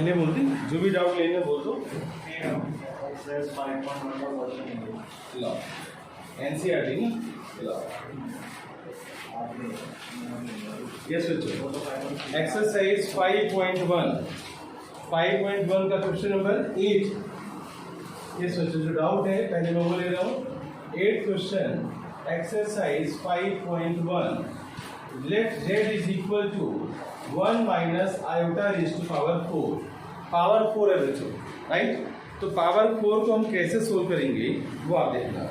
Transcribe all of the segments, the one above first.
पहले बोल दी, जो भी डाउट लेने बोल दो। एनसीईआरटी ना यस बच्चों, एक्सरसाइज 5.1 का क्वेश्चन नंबर 8। यस बच्चों, जो डाउट है पहले मैं वो ले रहा हूँ। 8 question, exercise 5.1, let z is equal to 1 minus iota raise to power 4। Power 4 है बच्चों, राइट। तो पावर 4 को हम कैसे सोल्व करेंगे वो आप देखना।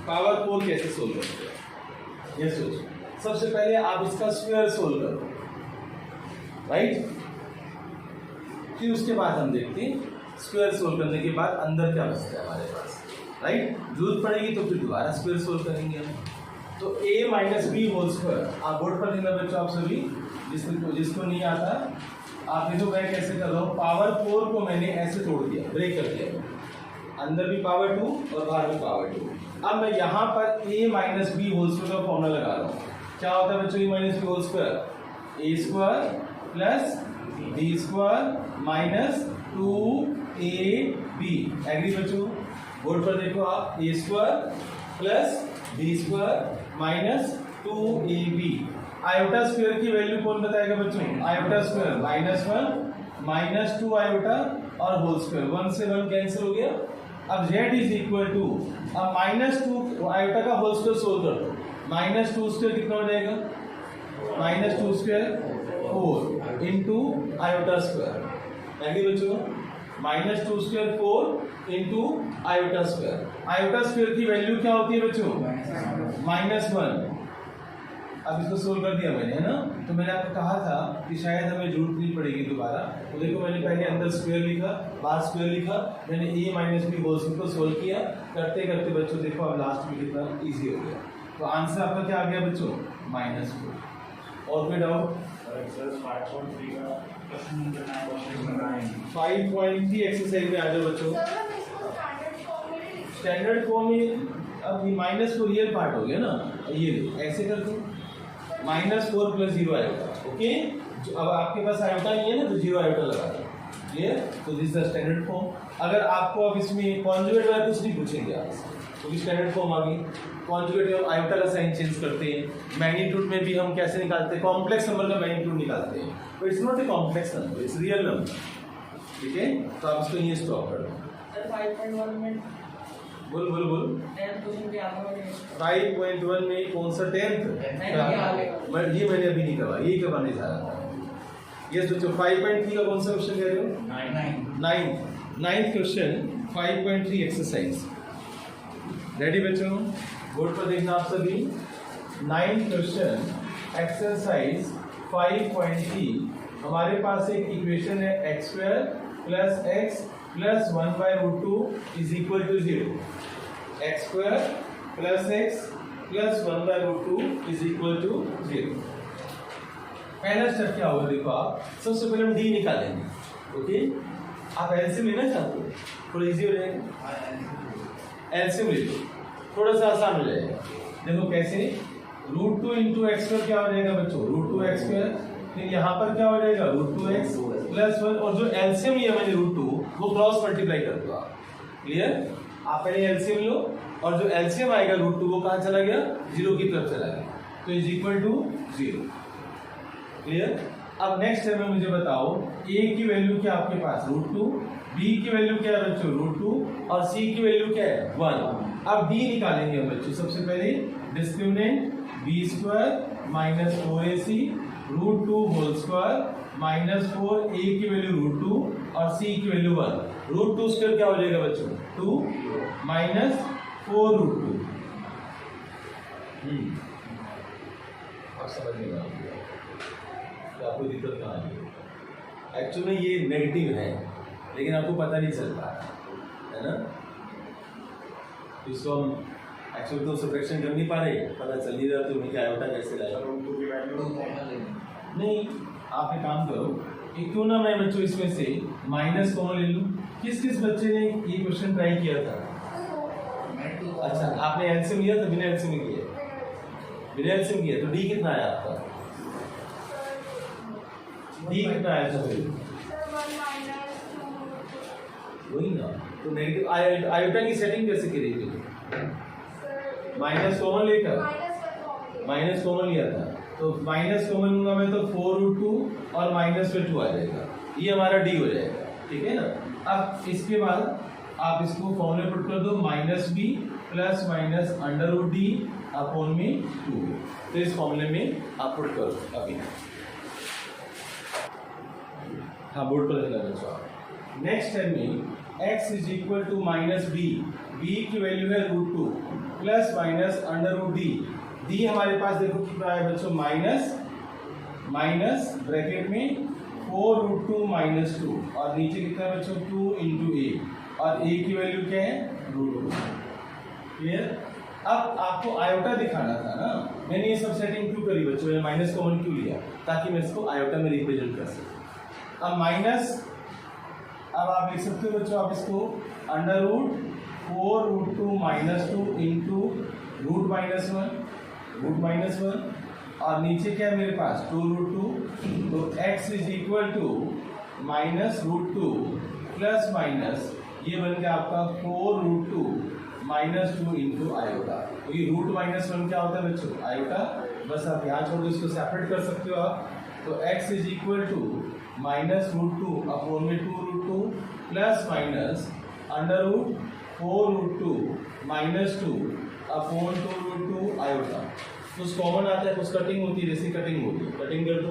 पावर 4 कैसे सोल्व करते हैं, यस बच्चों। सबसे पहले आप इसका स्क्वायर सोल्व करो, राइट। फिर उसके बाद हम देखते हैं स्क्वायर सोल्व करने के बाद अंदर क्या बचता है हमारे पास, राइट। जरूरत पड़ेगी तो फिर दोबारा स्क्वायर सोल्व करेंगे हम। तो a minus b whole square आप बोर्ड पर लिखना बच्चों, आप सभी जिसको नहीं आता आप देखो। मैं कैसे कर रहा हूँ, पावर 4 को मैंने ऐसे तोड़ दिया, ब्रेक कर दिया। अंदर भी पावर 2 और बाहर भी पावर 2। अब मैं यहाँ पर a minus b whole square का फॉर्मूला लगा रहा हूँ। क्या होता है बच्चों a minus b whole square? a square plus b square minus 2ab। Agree बच्चों? बोर्ड पर देखो आप, a square plus b square minus 2ab। Iota square की वैल्यू कौन बताएगा बच्चों? आयोटा स्क्वायर -1 माइनस 2 आयोटा और होल स्क्वायर। 1 से 1 कैंसिल हो गया। अब z इज इक्वल टू, अब -2 आयोटा का होल स्क्वायर सोल्व कर दो। -2 स्क्वायर कितना हो जाएगा? -2 स्क्वायर 4 इंटू आयोटा स्क्वायर। यानी बच्चों -2 square 4 into iota square. Iota square की वैल्यू क्या होती है बच्चों? -1। अब इसको सोल्व कर दिया मैंने, है ना। तो मैंने आपको कहा था कि शायद हमें जरूरत नहीं पड़ेगी दोबारा। तो देखो मैंने पहले अंदर स्क्वायर लिखा, बाहर स्क्वायर लिखा, मैंने a minus b whole square को सोल्व किया। करते करते बच्चों देखो अब लास्ट में कितना इजी हो गया। तो आंसर आपका क्या आ गया बच्चों? -4। और कोई डाउट? 5.3 एक्सरसाइज में आ जाओ बच्चों। स्टैंडर्ड फॉर्म में अब ये माइनस को रियल पार्ट हो गया ना, ये ऐसे कर दो। -4 + 0 आयोटा, ओके। अब आपके पास आयोटा नहीं है ना, तो 0 आयोटा लगा दो। क्लियर? तो दिस द स्टैंडर्ड फॉर्म। अगर आपको अब इसमें कॉन्जुगेट वाला कुछ नहीं पूछेंगे आपसे, क्योंकि स्टैंडर्ड फॉर्म आ गई। कॉन्जुगेट में हम आयोटा का साइन चेंज करते हैं। मैग्नीट्यूड में भी हम कैसे निकालते हैं? कॉम्प्लेक्स नंबर का मैग्नीट्यूड निकालते हैं। तो it's not a complex number, it's real number, ठीक है। तो आप इसको ये स्टॉप कर दो। 5.1 में बोल 5.1 में कौन सा 10th? ये मैंने अभी नहीं करवा, यही करवाने जा रहा था। यस बच्चों, 5.3 का कौन सा क्वेश्चन कह रहे हो? 9th question 5.3 exercise. रेडी बच्चों? बोर्ड पर देखना आप सभी। 9th question exercise 5.3। हमारे पास एक इक्वेशन है x² + x + 1/√2 is equal to 0। x² + x + 1/√2 is equal to 0। पहला स्टेप क्या होगा देखो आप। सबसे पहले हम d निकालेंगे, ओके। आप एलसीएम लेना चाहते हो? थोड़ा इजी हो जाएगा। एलसीएम ले लो, थोड़ा सा आसान हो जाएगा। देखो कैसे, √2 × x² क्या हो जाएगा बच्चों? √2x²। फिर यहाँ पर क्या हो जाएगा? √2x + 1। और जो एलसीएम लिया मैंने √2 वो क्रॉस मल्टीप्लाई कर दो आप। क्लियर? आप पहले एलसीएम लो, और जो एलसीएम आएगा √2 वो कहाँ चला गया? 0 की तरफ चला गया, तो इज इक्वल टू 0। क्लियर? अब नेक्स्ट स्टेप में मुझे बताओ, a की वैल्यू क्या आपके पास? √2। b की वैल्यू क्या है बच्चों? √2। और c की वैल्यू क्या है? 1। अब d निकालेंगे हम बच्चों। सबसे पहले discriminant b² - 4ac √2 whole square -4, a की वैल्यू √2 और c की वैल्यू 1। √2 स्क्वायर क्या हो जाएगा बच्चों? 2 -4√2। अब समझ में आ गया तो आपको दिक्कत कहाँ आ गई? एक्चुअली में ये नेगेटिव है, लेकिन आपको पता नहीं चल पा रहा है ना। इसको हम एक्चुअली तो सब्ट्रैक्शन कर नहीं पा रहे, पता चल नहीं रहा तो उनके आयोटा कैसे लाएगा? नहीं, आप एक काम करो, क्यों ना मैं बच्चों इसमें से माइनस कॉमन ले लूँ। किस किस बच्चे ने ये क्वेश्चन ट्राई किया था? अच्छा, आपने एलसीएम लिया था? बिना एलसीएम किया? बिना एलसीएम किया तो डी कितना आया आपका? डी कितना आया था? वही ना, तो नेगेटिव आयोटा की सेटिंग कैसे करेगी? माइनस कॉमन लेकर, माइनस कॉमन लिया था तो माइनस कॉमन लूंगा मैं तो 4√2 और माइनस में 2 आ जाएगा, ये हमारा डी हो जाएगा, ठीक है ना। अब इसके बाद आप इसको फॉर्मूले पुट कर दो, -b plus minus √d upon में 2, तो इस फॉर्मूले में आप पुट करो अभी। हाँ, बोर्ड पर लिखना बच्चों। नेक्स्ट टाइम में x is equal to -b, b की वैल्यू है √2 प्लस माइनस √d, d हमारे पास देखो कितना है बच्चों, माइनस ब्रैकेट में 4√2 - 2 और नीचे कितना है बच्चों 2 × a, और a की वैल्यू क्या है √2। क्लियर? अब आपको आयोटा दिखाना था ना, मैंने ये सब सेटिंग क्यों करी बच्चों, मैंने माइनस कॉमन क्यों लिया, ताकि मैं इसको आयोटा में रिप्रेजेंट कर सकूं। अब माइनस, अब आप लिख सकते हो बच्चों, आप इसको √4√2 - 2 × √-1 और नीचे क्या है मेरे पास 2√2, तो x is equal to -√2 plus minus ये बन गया आपका 4√2 - 2 × आयोटा। तो ये √-1 क्या होता है बच्चों, आयोटा, बस आप यहाँ छोड़ दो, इसको सेपरेट कर सकते हो आप। तो x is equal to -√2 upon में 2√2 प्लस माइनस √4√2 - 2 अपॉन 2√2 आयोटा। कुछ कॉमन आता है, कुछ कटिंग होती है, जैसे कटिंग होती है, कटिंग कर दो,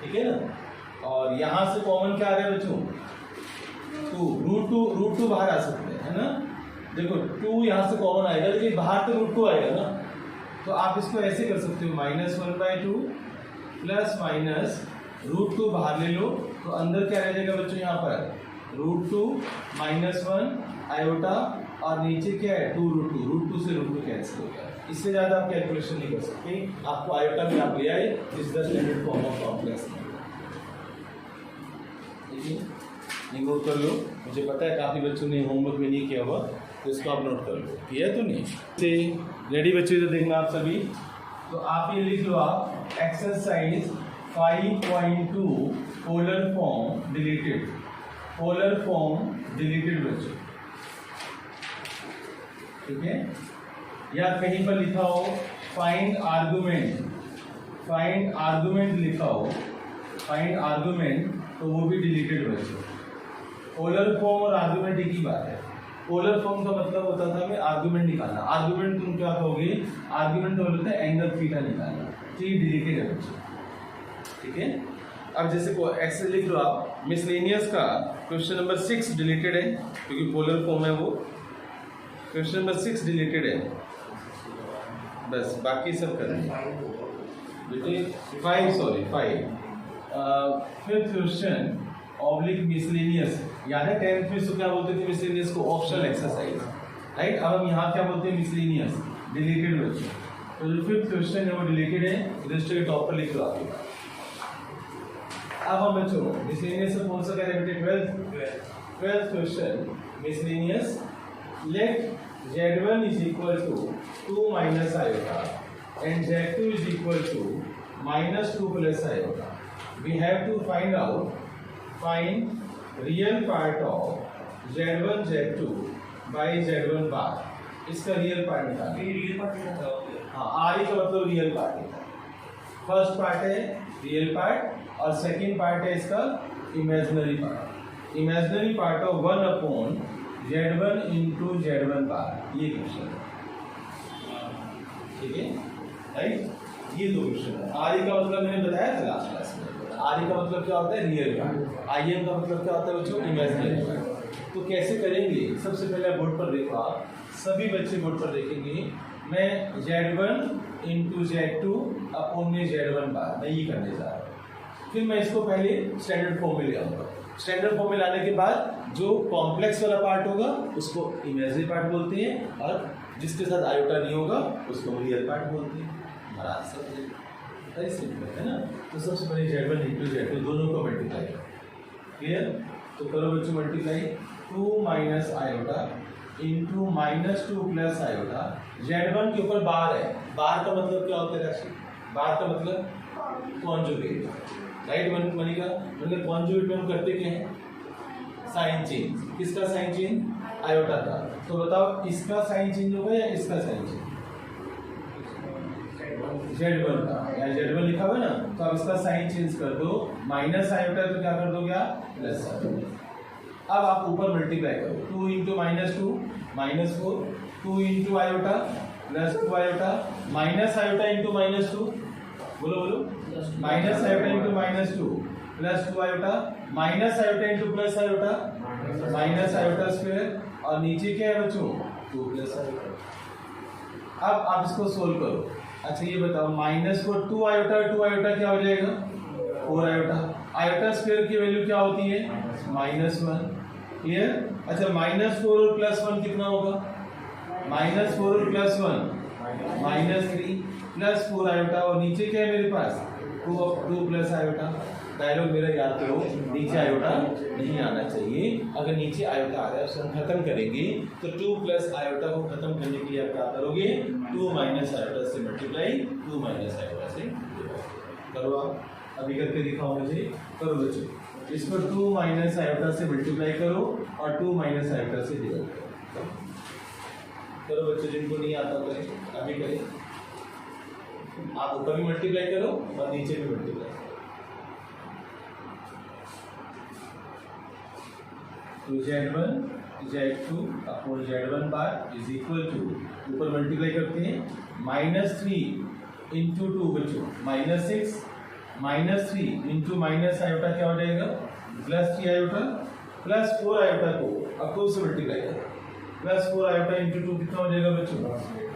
ठीक है ना। और यहाँ से कॉमन क्या आ रहा है बच्चों, 2 √2 बाहर आ सकते हैं, है ना। देखो 2 यहाँ से कॉमन आएगा, लेकिन बाहर तो √2 आएगा ना, तो आप इसको ऐसे कर सकते हो, -1/2 प्लस माइनस √2 बाहर ले लो, तो अंदर क्या रह जाएगा बच्चों, यहाँ पर √2 - 1 आयोटा और नीचे क्या है 2√2 से √2 कैंसिल होता है। इससे ज़्यादा आप कैलकुलेशन नहीं कर सकते, आपको आयोटा में आप ले आए, is the standard form of complex number. नहीं नोट कर लो, मुझे पता है काफ़ी बच्चों ने होमवर्क में नहीं किया हुआ, तो इसको आप नोट कर लो, किया है तो नहीं से रेडी बच्चों, तो देखना आप सभी, तो आप ये लिख लो, आप exercise 5.2 polar form deleted, polar form deleted बच्चों, ठीक है। या कहीं पर लिखा हो फाइंड आर्गुमेंट लिखा हो, फाइंड आर्गुमेंट, तो वो भी डिलीटेड बच्चों। पोलर फॉर्म और आर्गुमेंट एक ही बात है। पोलर फॉर्म का मतलब होता था मैं आर्गुमेंट निकालना, आर्गुमेंट तुम क्या कहोगे, आर्गुमेंट का मतलब है एंगल थीटा निकालना, तो ये डिलीटेड है बच्चों, ठीक है। अब जैसे एक्स लिख लो आप, मिसलेनियस का क्वेश्चन नंबर 6 डिलीटेड है, क्योंकि पोलर फॉर्म है वो, क्वेश्चन नंबर 6 डिलीटेड है, बस बाकी सब करेंगे बेटे। 5 फिफ्थ क्वेश्चन ऑब्लिक मिसलेनियस, याद है 10th में तो क्या बोलते थे मिसलेनियस को, ऑप्शनल एक्सरसाइज, राइट। अब हम यहाँ क्या बोलते हैं, मिसलेनियस, डिलीटेड बच्चों। तो जो फिफ्थ क्वेश्चन है वो डिलीटेड है, रजिस्टर के टॉप पर लिख लो आप। अब हम बच्चों मिसलेनियस से कौन सा करेंगे, 12th question miscellaneous, let Z1 is equal to 2 minus iota and Z2 is equal to -2 plus iota. We have to find real part of Z1 Z2 by Z1 bar. इसका रियल पार्ट निकालना, real part, हाँ are का मतलब real part है। First part है real part और second part है इसका imaginary part. Imaginary part of 1/Z1 × Z1 बार, ये क्वेश्चन है, ठीक है, राइट। ये दो क्वेश्चन है। आर का मतलब मैंने बताया था लास्ट क्लास में, आर का मतलब क्या होता है, रियल पार्ट, आई एम का मतलब क्या होता है बच्चों, इमेजिनरी पार्ट। तो कैसे करेंगे, सबसे पहले बोर्ड पर देखो आप, सभी बच्चे बोर्ड पर देखेंगे, मैं Z1 × Z2 अपॉन में Z1 बार, मैं ये करने जा रहा हूँ। फिर मैं इसको पहले स्टैंडर्ड फॉर्म में ले आऊँगा, स्टैंडर्ड फॉर्म में लाने के बाद जो कॉम्प्लेक्स वाला पार्ट होगा उसको इमेजिनरी पार्ट बोलते हैं, और जिसके साथ आयोटा नहीं होगा उसको रियल पार्ट बोलते हैं। हमारा आंसर वेरी सिंपल है ना। तो सबसे पहले Z1 × Z2 दोनों को मल्टीप्लाई करो, क्लियर। तो करो बच्चों multiply, 2 minus iota into -2 plus iota. Z1 के ऊपर बार है, बार का मतलब क्या होता है राशि, बार का मतलब कॉन्जुगेट, राइट मनिका, मतलब कॉन्जुगेट में हम करते क्या है, साइन चेंज। किसका साइन चेंज, आयोटा का। तो बताओ इसका साइन चेंज होगा या इसका साइन चेंज, Z1 का, यहाँ Z1 लिखा हुआ है ना, तो अब इसका साइन चेंज कर दो, माइनस आयोटा तो क्या कर दोगे आप, प्लस। अब आप ऊपर मल्टीप्लाई करो, 2 into -2 -4, 2 into iota plus 2 iota, minus iota into -2, बोलो बोलो, minus iota into -2 plus 2 iota, minus iota into plus iota, minus iota square, और नीचे क्या है बच्चों, 2 प्लस आयोटा। अब आप इसको सोल्व करो। अच्छा ये बताओ, माइनस को 2 आयोटा क्या हो जाएगा, 4 आयोटा। आयोटा स्क्वायर की वैल्यू क्या होती है, -1। क्लियर। अच्छा -4 और +1 कितना होगा, -4 और +1 -3 प्लस 4 आयोटा, और नीचे क्या है मेरे पास, 2 प्लस आयोटा। डायलॉग मेरा याद करो, नीचे आयोटा नहीं आना चाहिए। अगर नीचे आयोटा आ रहा है उसको हम खत्म करेंगे, तो 2 प्लस आयोटा को खत्म करने के लिए आप क्या करोगे, 2 माइनस आयोटा से मल्टीप्लाई, 2 माइनस आयोटा से करो। आप अभी करके दिखाओ मुझे, करो बच्चों। इसको 2 माइनस आयोटा से मल्टीप्लाई करो और 2 माइनस आयोटा से डिवाइड करो। करो बच्चों, जिनको नहीं आता करें, अभी करें। आप ऊपर भी मल्टीप्लाई करो और नीचे भी मल्टीप्लाई करो। तो Z1 Z2 upon Z1 bar is equal to, ऊपर मल्टीप्लाई करते हैं, -3 इंटू 2 बच्चों, -6, -3 इंटू माइनस आयोटा क्या हो जाएगा, +3 आयोटा, प्लस 4 आयोटा को अब 2 से मल्टीप्लाई करो, +4 आयोटा इंटू 2 कितना हो जाएगा बच्चों,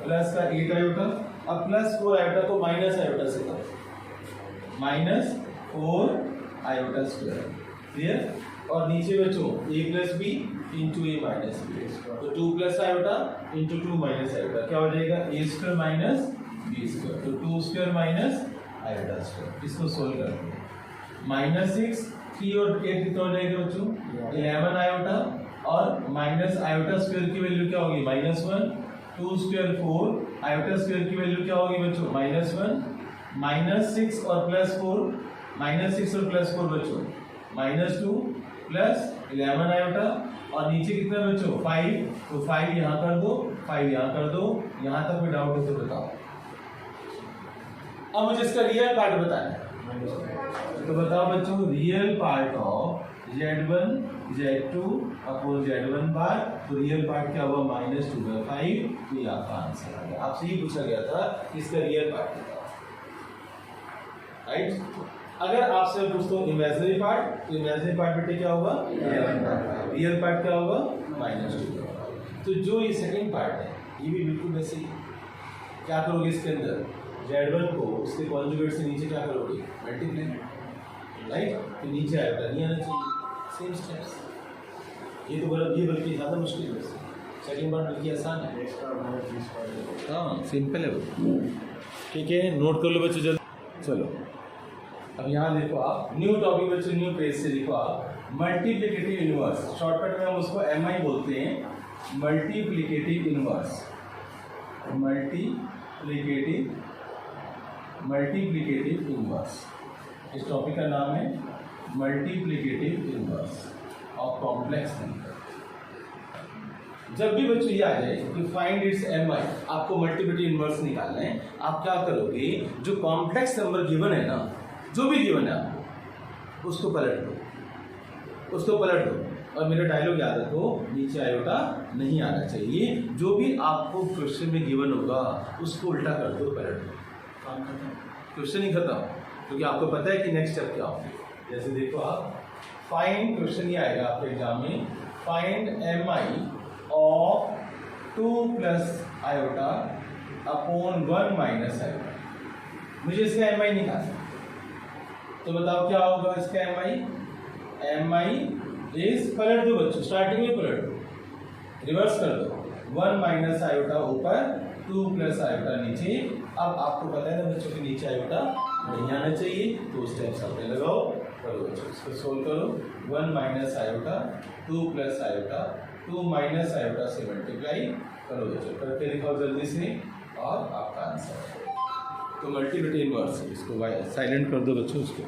प्लस का 8 आयोटा। अब +4 आयोटा को माइनस आयोटा से करो, -4 आयोटा स्क्वायर। क्लियर। और नीचे बच्चों a plus b into a minus b, तो 2 plus iota into 2 minus iota क्या हो जाएगा, a square minus b square, तो 2 स्क्वायर माइनस आयोटा स्क्वायर। इसको सोल्व करते हैं, -6, 3 और 8 कितना हो जाएगा बच्चों, 11 आयोटा, और माइनस आयोटा स्क्वायर की वैल्यू क्या होगी, -1, 2 स्क्वायर 4, आयोटा स्क्वायर की वैल्यू क्या होगी बच्चों, -1, -6 और +4, -6 और +4 बच्चों, -2 प्लस 11 आयोटा, और नीचे कितना बच्चों, 5, तो 5 यहाँ कर दो, 5 यहाँ कर दो। यहाँ तक कोई डाउट है तो बताओ। अब मुझे इसका रियल पार्ट बताना है, तो बताओ बच्चों, real part of Z1 Z2 upon Z1 बार, तो रियल पार्ट क्या हुआ, -2/5। तो ये आपका आंसर आ गया। आपसे ये पूछा गया था कि इसका रियल पार्ट बताओ, राइट। अगर आपसे पूछता हूँ इमेजिनरी पार्ट, तो इमेजिनरी पार्ट बेटे क्या होगा, रियल पार्ट क्या होगा, -2। तो जो ये सेकंड पार्ट है ये भी बिल्कुल वैसे ही। क्या करोगे इसके अंदर, Z1 को उसके कॉन्जुगेट से नीचे क्या करोगे, मल्टीप्लाई, राइट। तो नीचे आएगा, नहीं आना चाहिए, सेम स्टेप्स। ये तो बल्कि ज़्यादा मुश्किल है, सेकंड पार्ट बल्कि आसान है। हाँ सिंपल है वो। ठीक है, नोट कर लो बच्चों जल्दी। चलो अब यहाँ देखो आप, न्यू टॉपिक बच्चों, न्यू पेज से लिखो आप, मल्टीप्लिकेटिव इनवर्स। शॉर्टकट में हम उसको MI बोलते हैं, मल्टीप्लिकेटिव इनवर्स। मल्टीप्लिकेटिव इनवर्स, इस टॉपिक का नाम है multiplicative inverse of complex number. जब भी बच्चों ये आ जाए कि फाइंड इट्स MI, आपको मल्टीप्लिकेटिव इनवर्स निकालना है, आप क्या करोगे, जो कॉम्प्लेक्स नंबर गिवन है ना, जो भी गिवन है आपको, उसको पलट दो, और मेरा डायलॉग याद रखो, नीचे आयोटा नहीं आना चाहिए। जो भी आपको क्वेश्चन में गिवन होगा उसको उल्टा कर दो, पलट दो, काम खत्म, क्वेश्चन ही खत्म, क्योंकि आपको पता है कि नेक्स्ट स्टेप क्या होगा। जैसे देखो आप, फाइंड, क्वेश्चन ये आएगा आपके एग्जाम में, find MI of 2 plus iota upon 1 minus iota. मुझे इसका MI निकालना, तो बताओ क्या होगा इसका MI इज, पलट दो बच्चों, स्टार्टिंग में पलट दो, रिवर्स कर दो, 1 माइनस आयोटा ऊपर, 2 प्लस आयोटा नीचे। अब आपको पता है ना बच्चों कि नीचे आयोटा नहीं आना चाहिए, तो स्टेप्स अपने लगाओ, करो बच्चों, इसको सोल्व करो। 1 minus iota, 2 plus iota, 2 minus iota से मल्टीप्लाई करो बच्चों, करके दिखाओ जल्दी से, और आपका आंसर है। तो मल्टीप्लिकेटिव इनवर्स, इसको साइलेंट कर दो बच्चों, उसको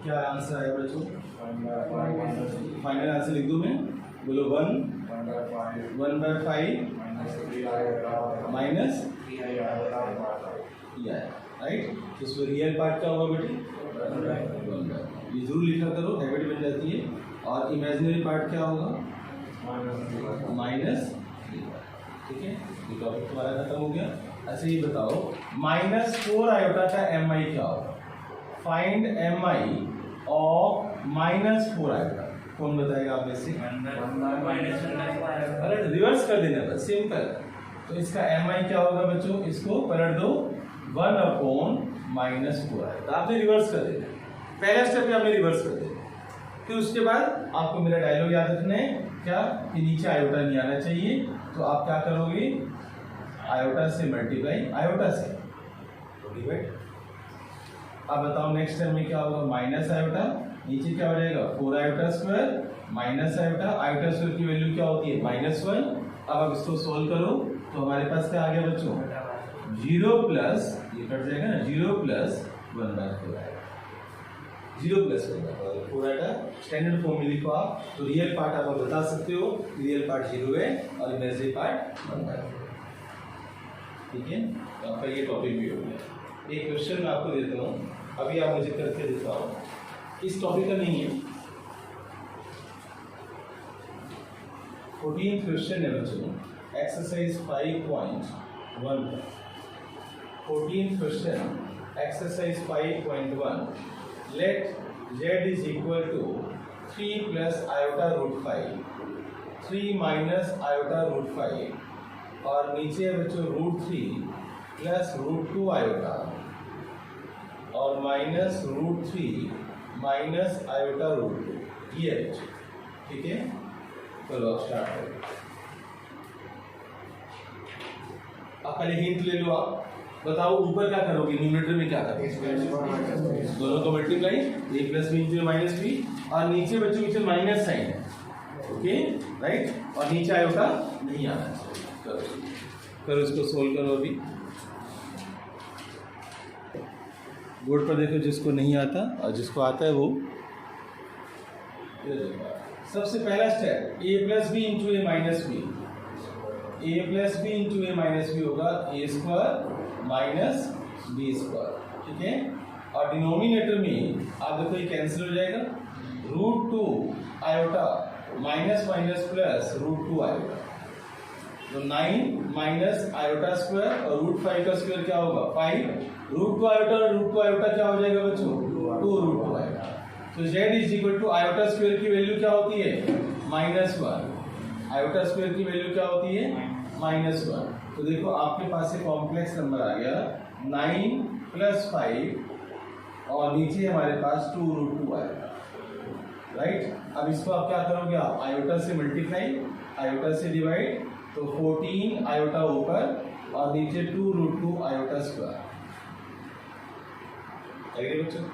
क्या आंसर आया बच्चों? फाइनल आंसर लिख दूं मैं, बोलो 1/5 माइनस राइट। तो इसमें रियल पार्ट क्या होगा बेटे? 1/5। ये जरूर लिखा करो, हैबिट बन जाती है। और इमेजिनरी पार्ट क्या होगा? -3। ठीक है, ये टॉपिक तुम्हारा खत्म हो गया। अच्छा ये बताओ, -4 आयोटा का mi क्या होगा? Find mi of -4 iota. कौन बताएगा आप में से? अरे रिवर्स कर देना बस, सिंपल। तो इसका mi क्या होगा बच्चों? इसको पलट दो, 1/-4 आयोटा। आपने रिवर्स कर देना, पहला स्टेप आपने रिवर्स कर देना। फिर उसके बाद आपको मेरा डायलॉग याद रखना है क्या, कि नीचे आयोटा नहीं आना चाहिए। तो आप क्या करोगे? आयोटा से मल्टीप्लाई आयोटा से डिवाइड। अब बताओ नेक्स्ट टाइम में क्या होगा? माइनस आयोटा, नीचे क्या हो जाएगा? 4 iota square minus iota. Iota square की वैल्यू क्या होती है? -1। अब आप इसको सोल्व करो तो हमारे पास क्या आ गया बच्चों? 0 प्लस, ये कट जाएगा ना, 0 प्लस 1/4 आएगा। 0 प्लस 1/4 आएगा। स्टैंडर्ड फॉर्म में लिखो आप। तो रियल पार्ट आप बता सकते हो, रियल पार्ट 0 है और इमेजिनरी पार्ट 1/4। ठीक है, तो आपका ये टॉपिक भी हो गया। एक क्वेश्चन मैं आपको देता हूँ, अभी आप मुझे करके दिखाओ। इस टॉपिक का नहीं है, 14th क्वेश्चन है बच्चों, exercise 5.1। 14th question, exercise 5.1। Let z is equal to 3 plus iota root 5, 3 minus iota root 5, और नीचे है बच्चों √3 प्लस √2 आयोटा और माइनस √3 माइनस आयोटा √2। ये है बच्चों, ठीक है। चलो अब स्टार्ट करें। आप पहले हिंट ले लो। आप बताओ ऊपर क्या करोगे? न्यूमरेटर में क्या करोगे? दोनों को multiply, a plus b into minus b, और नीचे बच्चों नीचे माइनस साइन है, ओके राइट, और नीचे आयोटा नहीं आना चाहिए। करो इसको सोल्व करो। अभी बोर्ड पर देखो, जिसको नहीं आता और जिसको आता है वो सबसे पहला step a plus b into a minus b, a plus b into a minus b होगा a² माइनस b², ठीक है। और डिनोमिनेटर में आप देखो ये कैंसिल हो जाएगा, √2 iota minus minus plus √2 iota, तो 9 माइनस आयोटा स्क्वायर और √5 का स्क्वायर क्या होगा? 5। √2 आयोटा और √2 आयोटा क्या हो जाएगा बच्चों? 2√2 आयोटा। तो z is equal to iota square की वैल्यू क्या होती है? -1। आयोटा स्क्वायर की वैल्यू क्या होती है? -1। तो देखो आपके पास एक कॉम्प्लेक्स नंबर आ गया 9 प्लस 5 और नीचे हमारे पास 2√2 आएगा, राइट। अब इसको आप क्या करोगे? आप आयोटा से मल्टीप्लाई, आयोटा से डिवाइड, तो 14 आयोटा ऊपर और नीचे 2√2 आयोटा स्क्वायर। बच्चों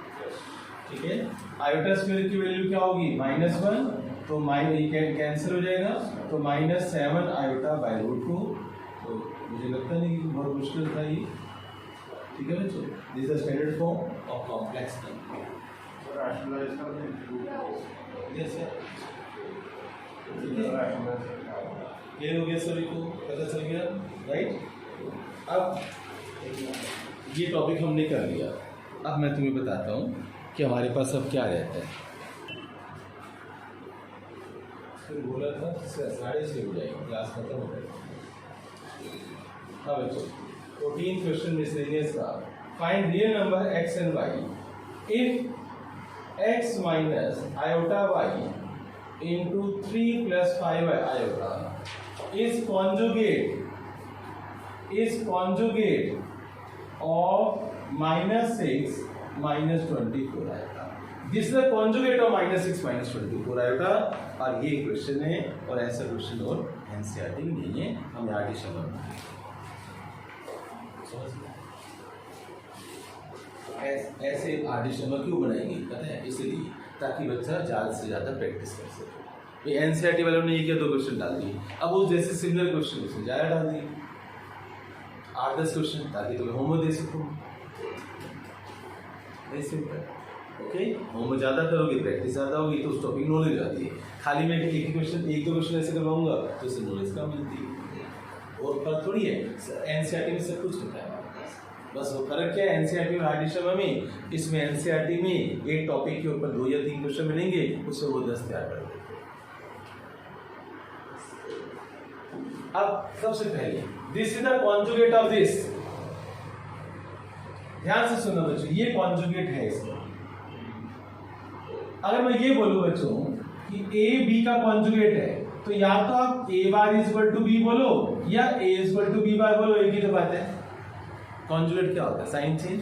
ठीक है। आयोटा स्क्वायर की वैल्यू क्या होगी? -1, तो कैंसिल हो जाएगा, तो -7 आयोटा बाय √2। तो मुझे लगता नहीं कि बहुत मुश्किल था ये, ठीक है बच्चों। This is standard form of complex number. Yes sir, clear हो गया सभी को? पता चल गया, राइट। अब ये टॉपिक हमने कर लिया। अब मैं तुम्हें बताता हूँ कि हमारे पास अब क्या रहता है। फिर बोला था 6:30 हो जाएगी, क्लास खत्म हो जाएगी। हाँ बच्चों, 14th क्वेश्चन मिसलेनियस का, find real number x and y if x minus iota y into 3 plus 5 iota is conjugate of -6 -24 आएगा। दिस इज कॉन्जुगेट ऑफ -6 -24 आएगा। और ये क्वेश्चन है, और ऐसा क्वेश्चन और एनसीईआरटी में नहीं है, हम यहाँ एडिशन बनाएंगे। ऐसे एडिशन क्यों बनाएंगे पता है? इसलिए ताकि बच्चा ज़्यादा से ज़्यादा प्रैक्टिस कर सके। एनसीईआरटी वालों ने ये किया, 2 क्वेश्चन डाल दिए, अब वो जैसे सिमिलर क्वेश्चन उसमें ज़्यादा डाल दिए, 8-10 क्वेश्चन, ताकि तुम्हें होमवर्क दे सकूँ। Very simple. ओके, होम में ज़्यादा करोगे, प्रैक्टिस ज़्यादा होगी तो उस टॉपिक नॉलेज आती है। खाली मैं एक दो क्वेश्चन ऐसे करवाऊंगा तो उससे नॉलेज कम मिलती है। और फर्क थोड़ी है, एनसीईआरटी में सब कुछ होता है। बस वो फर्क क्या है, एनसीईआरटी और आरडीशर्मा में, इसमें एनसीईआरटी में एक टॉपिक के ऊपर 2 या 3 क्वेश्चन मिलेंगे, उससे वो 10 तैयार कर देंगे। अब सबसे पहले this is the conjugate of this. ध्यान से सुनो बच्चों, ये कॉन्जुगेट है इसका। अगर मैं ये बोलूं बच्चों कि ए बी का कॉन्जुगेट है, तो या तो आप A bar is equal to B बोलो या A is equal to B bar बोलो, एक ही तो बात है। कॉन्जुगेट क्या होता है? Sign change.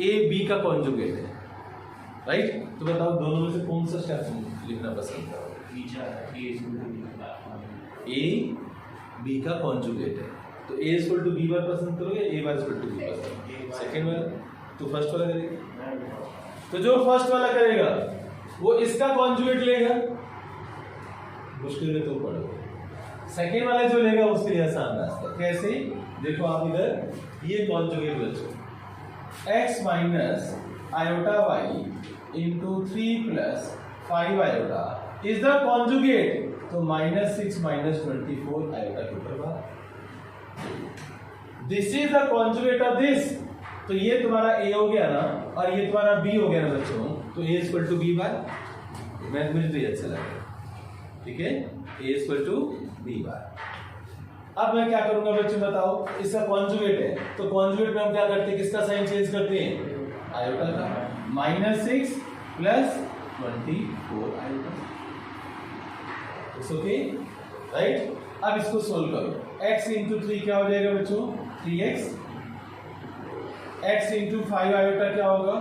ए बी का कॉन्जुगेट है, राइट? तो बताओ दोनों में से कौन सा स्टेप लिखना पसंद करोगे? ए बी का कॉन्जुगेट है, तो A is equal to B bar पसंद करोगे, A bar is equal to B पसंद? सेकंड वाला, तो फर्स्ट वाला करेगा। तो जो फर्स्ट वाला करेगा वो इसका कॉन्जुगेट लेगा, मुश्किल में तो पढ़ोगे। सेकंड वाला जो लेगा उसके लिए आसान रास्ता। कैसे? देखो आप इधर ये कॉन्जुगेट बच्चों, x minus iota y into 3 plus 5 iota is the conjugate, तो -6 माइनस 24 आयोटा के ऊपर बात। This is the conjugate of this, तो ये तुम्हारा a हो गया ना, और ये तुम्हारा b हो गया ना बच्चों, तो a equal to b bar. Math मुझे तो ये अच्छा लगा, ठीक है, a equal to b bar. अब मैं क्या करूंगा बच्चों बताओ, इसका कॉन्जुगेट है, तो कॉन्जुगेट में हम क्या करते हैं, किसका साइन चेंज करते हैं? आयोटा का। -6 plus 24 iota, it's okay, right? अब इसको सोल्व करो। x इंटू 3 क्या हो जाएगा बच्चों? 3x। x इंटू 5 आयोटा क्या होगा?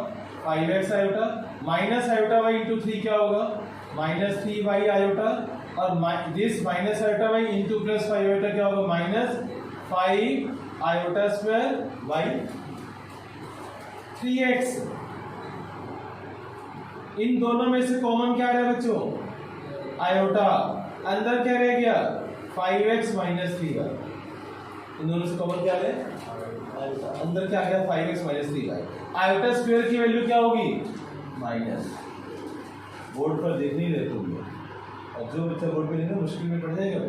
5x iota. Minus iota y into 3 क्या होगा? -3y iota. और this minus iota y into plus 5 iota क्या होगा? -5 आयोटा स्क्वायर y। 3x, इन दोनों में से कॉमन क्या है बच्चों? आयोटा। अंदर क्या रह गया? 5x minus 3y। इन दोनों से कॉमन क्या है? अंदर क्या गया? 5x minus 3y। Iota square की वैल्यू क्या होगी? माइनस। बोर्ड पर देख नहीं रहे तुम लोग, और जो बच्चा बोर्ड पे नहीं ना मुश्किल में पड़ जाएगा।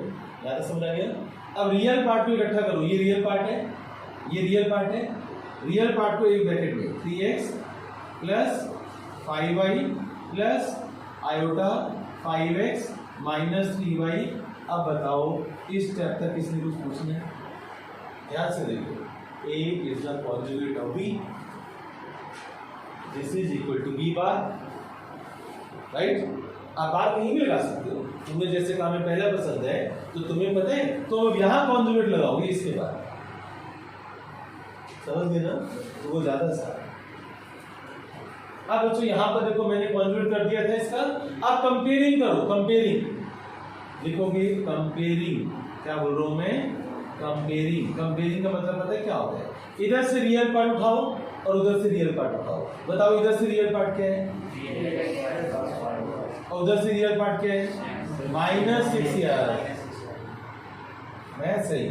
ज़्यादा समझ आ गया? अब रियल पार्ट को इकट्ठा करो। ये रियल पार्ट है, ये रियल पार्ट है। रियल पार्ट को एक ब्रैकेट में 3x plus 5y plus iota 5x minus 3y। अब बताओ इस स्टेप तक किसने कुछ पूछना है? ध्यान से देखो, A is the conjugate of B. This is equal to B bar, right? आप बार कहीं भी लगा सकते हो, तुम्हें जैसे काम में पहला पसंद है तो तुम्हें पता है, तो अब यहाँ कॉन्जुगेट लगाओगे इसके बाद, समझ गए ना? तो वो ज्यादा सा। अब बच्चों यहाँ पर देखो मैंने कॉन्जुगेट कर दिया था इसका। अब कंपेयरिंग करो, कंपेयरिंग लिखोगे। कंपेयरिंग क्या बोल रहा हूं मैं? कंपेयरिंग। कंपेयरिंग का मतलब पता है क्या होता है? इधर से रियल पार्ट उठाओ और उधर से रियल पार्ट उठाओ। बताओ इधर से रियल पार्ट क्या है और उधर से रियल पार्ट क्या है? -6 यार, मैं सही।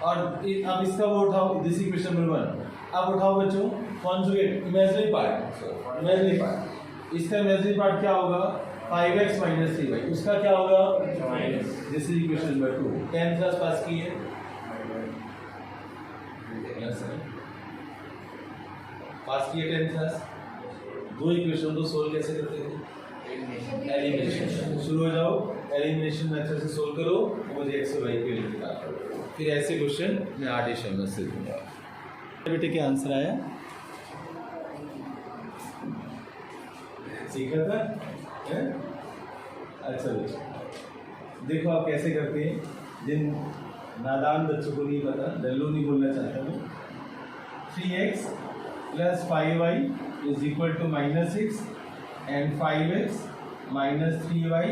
और अब इसका वो उठाओ, दिस इक्वेशन नंबर 1। अब उठाओ बच्चों conjugate, imaginary part, imaginary part. इसका इमेजिनरी पार्ट क्या होगा? 5x minus 3y। उसका क्या होगा? This is equation number 2। 10th class pass की है? पास की है 10th क्लास। दो इक्वेशन को सोल्व कैसे करते थे? एलिमिनेशन। शुरू हो जाओ, एलिमिनेशन मेथड से सोल्व करो, मुझे x और y के लिए निकालना। फिर ऐसे क्वेश्चन मैं आर्टिशन से दूंगा। बेटे क्या आंसर आया? सीखा था? अच्छा बच्चों, देखो आप कैसे करते हैं। जिन नादान बच्चों को नहीं पता, डल्लू नहीं बोलना चाहता मैं। 3x plus 5y is equal to -6 and 5x minus 3y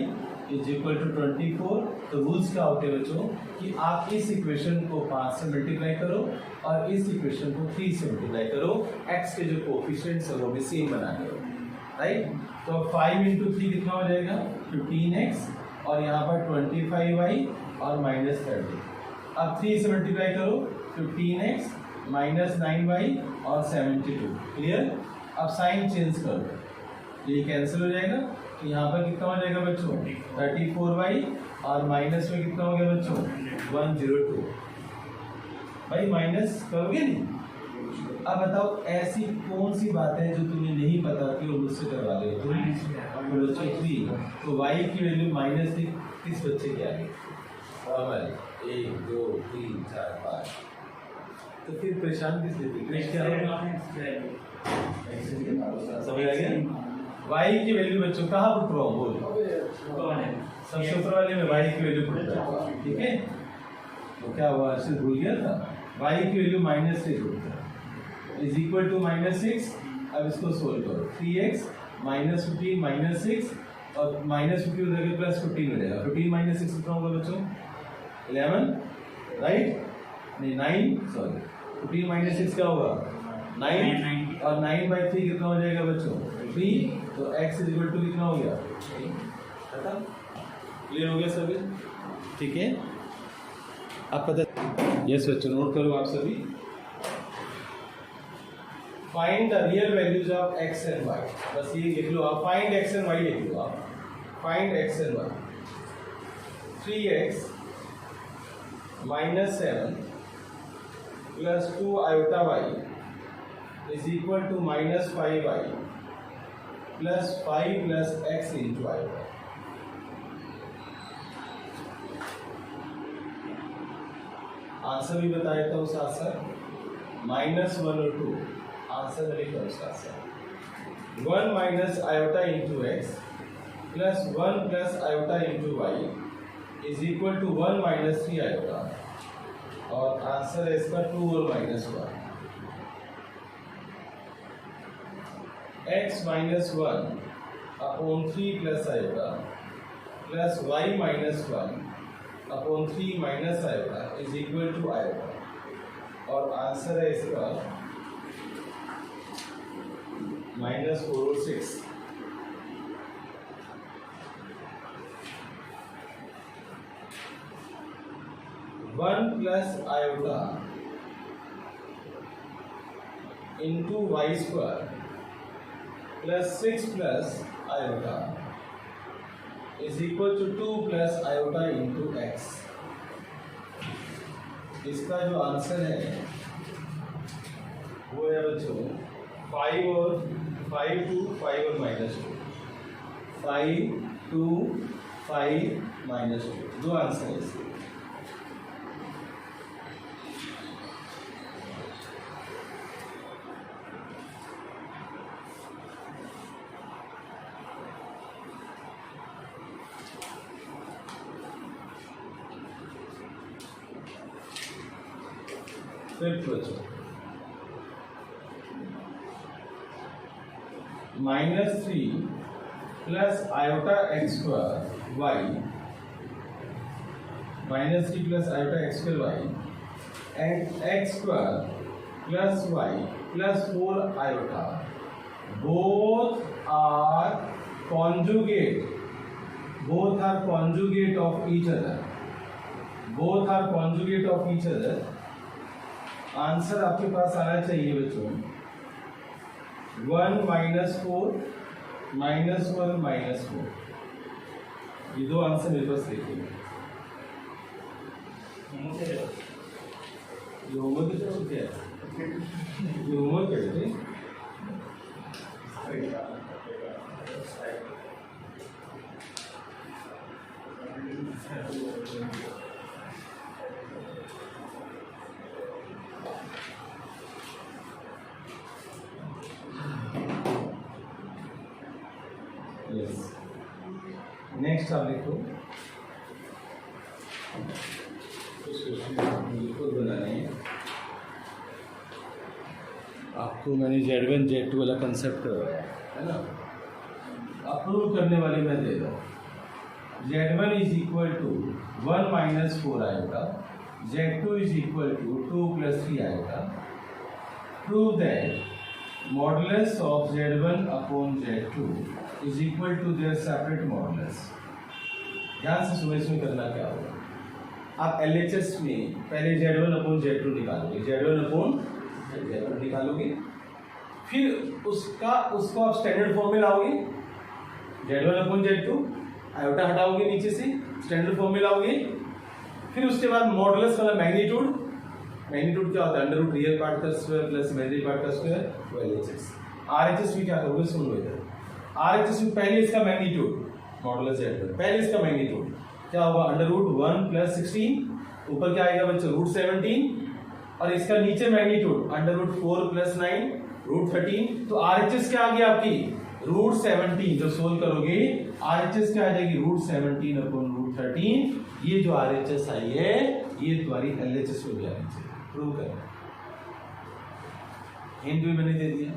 is equal to 24। तो रूल्स क्या होते हैं बच्चों कि आप इस इक्वेशन को 5 से मल्टीप्लाई करो और इस इक्वेशन को 3 से मल्टीप्लाई करो। x के जो कोफिशिएंट्स है वो भी सेम बनाने हो, राइट? तो 5 इंटू 3 कितना हो जाएगा? 15x, और यहाँ पर 25y और -30। अब 3 से मल्टीप्लाई करो, 15x माइनस 9y और 72। क्लियर? अब साइन चेंज कर दो, ये कैंसिल हो जाएगा, तो यहाँ पर कितना हो जाएगा बच्चों 34y, और माइनस में कितना हो गया बच्चों 102। भाई माइनस करोगे नहीं। अब बताओ ऐसी कौन सी बात है जो तुम्हें नहीं पता कि वो मुझसे करवा रहे हो तुम बच्चों 3, तो y की वैल्यू -3 किस बच्चे के आगे नॉर्मल 1 2 3 4 5, तो फिर परेशान किस लिए समझ आ गया। y की वैल्यू बच्चों कहाँ पुट रहा हूँ बोल, सबसे ऊपर वाले में y की वैल्यू पुट रहा हूँ, ठीक है। तो क्या हुआ, अर्षद भूल गया था, y की वैल्यू -6 पुट रहा इज इक्वल टू -6। अब इसको सोल्व करो, 3x -15 -6 और -15 उधर के +15 हो जाएगा, 15 -6 कितना होगा बच्चों 11, राइट नहीं 9, सॉरी 15 -6 क्या होगा 9, और 9/3 कितना हो जाएगा बच्चों 3, तो x इज इक्वल टू कितना हो गया, खत्म, क्लियर हो गया सभी, ठीक है। अब पता, यस बच्चों नोट करो आप सभी, find the real values of x and y, बस ये लिख लो आप, फाइंड x एंड y लिख लो आप, find x and y, 3x -7 plus 2 iota y is equal to -5y plus 5 plus x into iota। Answer भी बता देता हूँ साथ साथ, -1 और 2 आंसर में लिखा उसका answer 1 minus iota into x plus 1 plus iota into y is equal to 1 minus 3 iota, और आंसर है इसका 2 और -1। x minus 1 upon 3 plus iota plus y minus 1 upon 3 minus iota is equal to iota, और answer है इसका -4 और 6। One plus iota into y square plus 6 plus iota is equal to 2 plus iota into x. इसका जो answer है वो है बच्चों 5 और 5 2 5 और -2, 5 2 5 -2, दो आंसर है इसके। फिफ्थ बच्चों -3 plus iota x square y, -3 plus iota x square y and x square plus y plus 4 iota, both are conjugate, both are conjugate of each other, both are conjugate of each other। Answer आपके पास आना चाहिए बच्चों 1 -4 -1 -4, ये दो answer मेरे पास लिखे हैं। ये होमवर्क की तरफ क्या है, ये होमवर्क करते हैं। यस, नेक्स्ट आप लिखो, कुछ क्वेश्चन बिल्कुल बनाने हैं आपको। मैंने Z1 Z2 वाला कंसेप्ट करवाया है ना, अप्रूव करने वाले मैं दे रहा हूँ। Z1 is equal to 1 - 4 iota, Z2 is equal to 2 + 3 iota. Prove that modulus of Z1 upon Z2 is equal to their separate modulus. ध्यान से सुनो, इसमें करना क्या होगा, आप LHS में पहले Z1 अपॉन Z2 निकालोगे, Z1 अपॉन Z1 निकालोगे, फिर उसको आप स्टैंडर्ड फॉर्म में लाओगे, Z1/Z2, आयोटा हटाओगे नीचे से, स्टैंडर्ड फॉर्म में लाओगे। फिर उसके बाद मॉडुलस वाला मैग्नीट्यूड क्या होता है? अंडर रूट रियल पार्ट का स्क्वायर प्लस इमेजिनरी पार्ट का स्क्वायर, वो LHS। RHS में क्या करोगे? सुन लो इधर, RHS में पहले इसका मैग्नीट्यूड मॉडुलस Z1, पहले इसका मैग्नीट्यूड क्या होगा? अंडर रूट 1 + 16, ऊपर क्या आएगा बच्चों? रूट 17, और इसका नीचे मैग्नीट्यूड अंडर रूट 4 + 9 रूट 13। तो RHS क्या आ गया आपकी? रूट 17। जब सोल्व करोगे RHS क्या आ जाएगी? रूट 17/√13। ये जो RHS आई है ये तुम्हारी LHS में भी आनी चाहिए। प्रूव करना, हिंट भी मैंने दे दिया,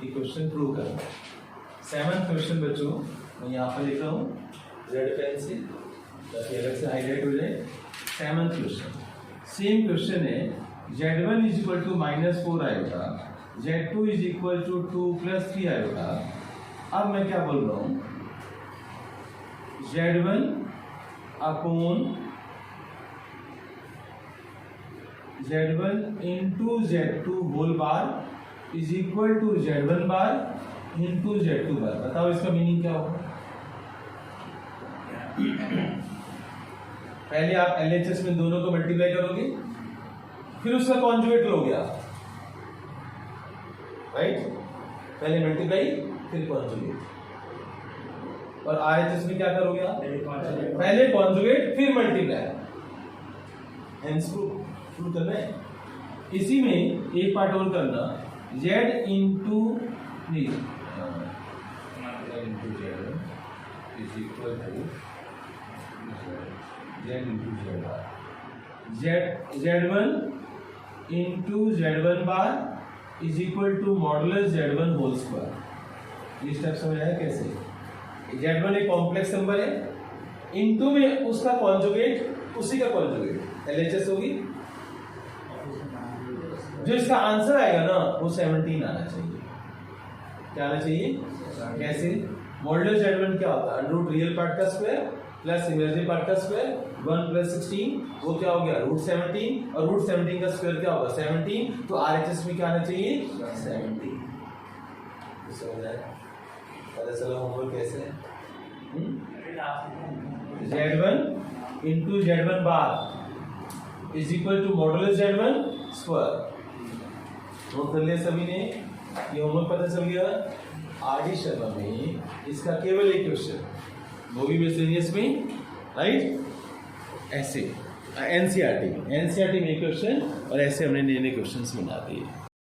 ये क्वेश्चन प्रूव करना। 7th क्वेश्चन बच्चों मैं यहाँ पर लिख रहा हूँ रेड पेन से ताकि अलग से हाईलाइट हो जाए। 7th क्वेश्चन सेम क्वेश्चन है। Z1 = -4 iota, Z2 = 2 + 3 iota. अब मैं क्या बोल रहा हूँ? Z1 into Z2 whole bar = Z1 bar into Z2 bar. बताओ इसका मीनिंग क्या होगा? पहले आप LHS में दोनों को मल्टीप्लाई करोगे, फिर उसका कॉन्जुगेट लोगे आप, राइट? पहले मल्टीप्लाई फिर कॉन्जुगेट। और RHS में क्या करोगे आप? पहले कॉन्जुगेट फिर मल्टीप्लाई। हेंस प्रूव करना है। इसी में एक पार्ट और करना, Z into Z Z1 into Z1 बार = मॉडुलस Z1 होल स्क्वायर। ये स्टेप समझ आया कैसे? Z1 एक कॉम्प्लेक्स नंबर है, इनटू में उसका कॉन्जुगेट, उसी का कॉन्जुगेट LHS होगी। जो इसका आंसर आएगा ना वो 17 आना चाहिए। क्या आना चाहिए? कैसे? मॉडुलस Z1 क्या होता है? अंडर रूट रियल पार्ट का स्क्वायर प्लस इमेजिनरी पार्ट का स्क्वायर, 1 + 16, वो क्या हो गया? रूट 17, और रूट 17 का स्क्वायर क्या होगा? 17। तो RHS में क्या आना चाहिए? 17। समझ आया? पता चला होमवर्क कैसे है? Z1 into Z1 बार = मॉडुलस Z1 स्क्वायर। नोट कर लिया सभी ने? ये होमवर्क पता चल गया। RD शर्मा में इसका केवल एक क्वेश्चन, वो भी मिसलेनियस में, राइट? ऐसे NCERT में एक क्वेश्चन, और ऐसे हमने नए नए क्वेश्चंस बना दिए।